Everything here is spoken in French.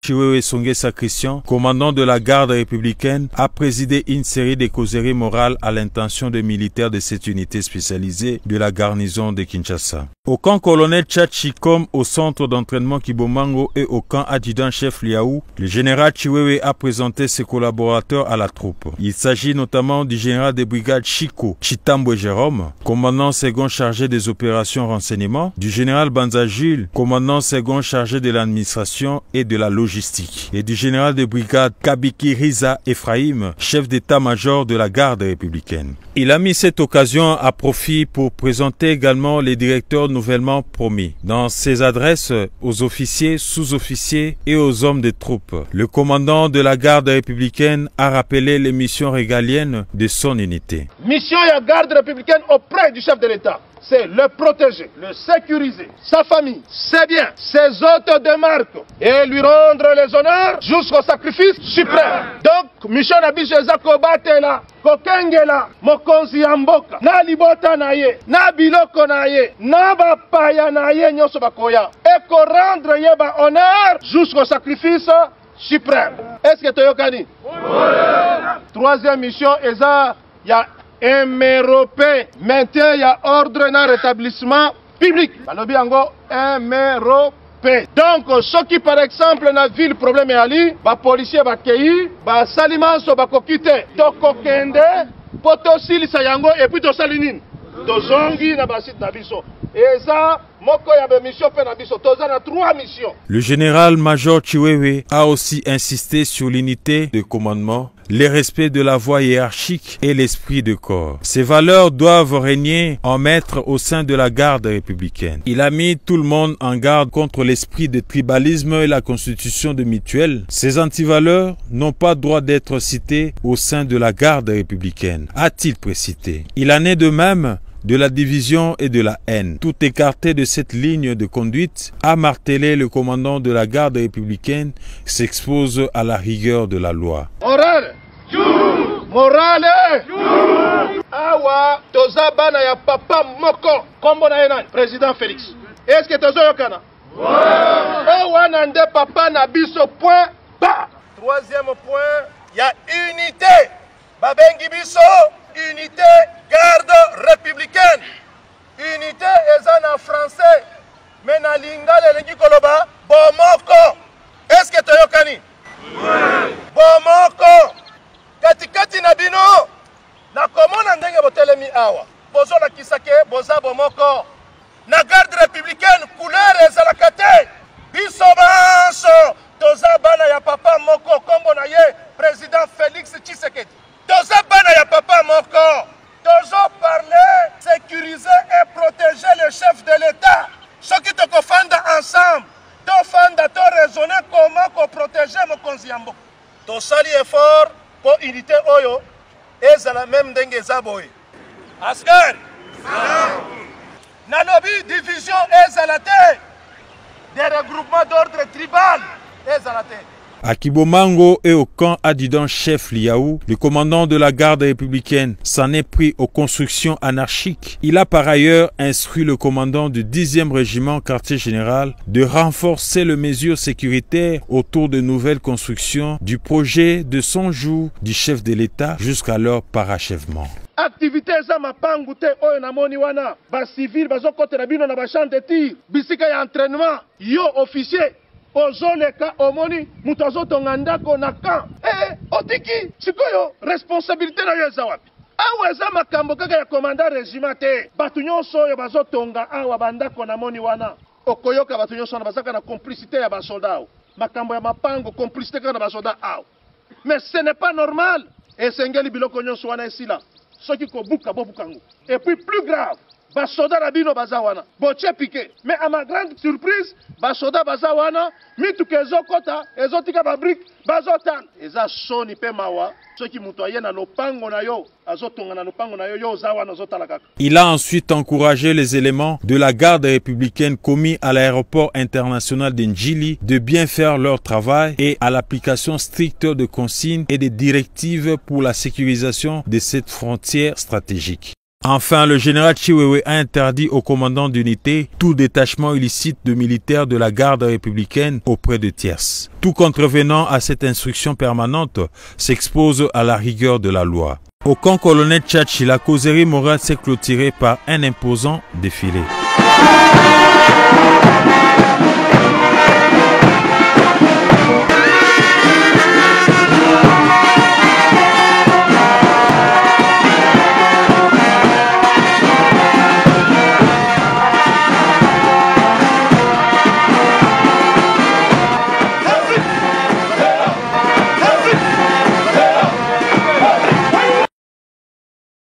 Chiwewe Songesa Christian, commandant de la garde républicaine, a présidé une série de causeries morales à l'intention des militaires de cette unité spécialisée de la garnison de Kinshasa. Au camp colonel Tchachi comme au centre d'entraînement Kibomango et au camp adjudant-chef Liaou, le général Chiwewe a présenté ses collaborateurs à la troupe. Il s'agit notamment du général de brigade Chiko Chitambwe Jérôme, commandant second chargé des opérations renseignement, du général Banza Jules, commandant second chargé de l'administration et de la logistique, et du général de brigade Kabiki Riza Ephraim, chef d'état-major de la garde républicaine. Il a mis cette occasion à profit pour présenter également les directeurs nouvellement promis. Dans ses adresses aux officiers, sous-officiers et aux hommes de troupes, le commandant de la garde républicaine a rappelé les missions régaliennes de son unité. Mission de la garde républicaine auprès du chef de l'État, c'est le protéger, le sécuriser, sa famille, ses biens, ses hôtes de marque et lui rendre les honneurs jusqu'au sacrifice suprême. Donc, mission Nabiche Zakobatela, Kokengela, Mokonzi Amboka, na libota na ye, na biloko na ye, na bapaya na ye nyoso bakoya, et ko rendre ye ba honneur jusqu'au sacrifice suprême. Est-ce que tu yokani? Troisième mission, il y a MROP, maintien, il y a ordre et rétablissement public. Balobi yango MROP. Donc, ceux qui par exemple dans la ville problème ali, ba policier ba kei, ba salimanso ba kokite, to kokende, poto silisa yango et puis to salinine. To zongi na basit na biso. Et ça, moko ya mission pe na biso, toza na 3 missions. Le général-major Chiwewe a aussi insisté sur l'unité de commandement, le respect de la voie hiérarchique et l'esprit de corps. Ces valeurs doivent régner en maître au sein de la garde républicaine. Il a mis tout le monde en garde contre l'esprit de tribalisme et la constitution de mutuelle. Ces antivaleurs n'ont pas droit d'être citées au sein de la garde républicaine, a-t-il précisé. Il en est de même de la division et de la haine. Tout écarté de cette ligne de conduite, a martelé le commandant de la garde républicaine, s'expose à la rigueur de la loi. Morale! Morale! Awa, toza bana ya papa moko, kombo na yenan, président Félix. Est-ce que tozo yokana? Awa nande papa na biso point ba. Troisième point, il y a unité. Babengi biso, unité garde républicaine. Unité est en français. Mais na lingala lengi koloba bomoko. Est-ce que toyokani? Bomoko. Katikati na bino na komona ndenge botelemi awa. Bozo la kisake boza bomoko. Na garde républicaine couleur ezalaka te. Biso banso toza bana ya papa moko kombo na ye président Félix Tshisekedi. Toza bana ya papa moko. Tozo parler, sécuriser et protéger le chef de l'État. Ceux qui te confondent ensemble, to fanda, to raisonner comment protéger mon konziambo. To sali effort pour unité oyo, et la même dengue zaboy. Asker, nalobi division et zalate, des regroupements d'ordre tribal et zalate. À Kibomango et au camp adjudant-chef Liaou, le commandant de la garde républicaine s'en est pris aux constructions anarchiques. Il a par ailleurs instruit le commandant du 10e régiment quartier général de renforcer les mesures sécuritaires autour de nouvelles constructions du projet de 100 jours du chef de l'État jusqu'à leur parachèvement. Activité za mapangu te oyo na moni wana, ba civil bazo kote na bino na ba champ de tir, bisika ya entraînement, yo officier ozoleka omoni mutu azotonga ndako na camp. Otiki sikoyo responsabilité na yo eza wapi? Awa eza makambo kaka ya commandant régiment te. Batu nyonso oyo bazotonga awa bandako na moni wana, okoyoka batu nyonso wana bazaka na complicité ya basoldat. Makambo ya mapango complicité kaka na basoldat awa. Mais ce n'est pas normal. Esengeli biloko nyonso wana esila. Soki ko buka bobukango. Et puis plus grave, basoda na bino bazawana boche piqué. Mais à ma grande surprise, basoda bazawana mituke ezokota ezotika babrique bazotan eza soni pe mawa soki mutu aye na lopango na yo azotonga na lopango na yo yo zawana zotala kaka. Il a ensuite encouragé les éléments de la garde républicaine commis à l'aéroport international de Njili de bien faire leur travail et à l'application stricte de consignes et des directives pour la sécurisation de cette frontière stratégique. Enfin, le général Chiwewe a interdit aux commandants d'unité tout détachement illicite de militaires de la garde républicaine auprès de tierces. Tout contrevenant à cette instruction permanente s'expose à la rigueur de la loi. Au camp colonel Tchatchi, la causerie morale s'est clôturée par un imposant défilé.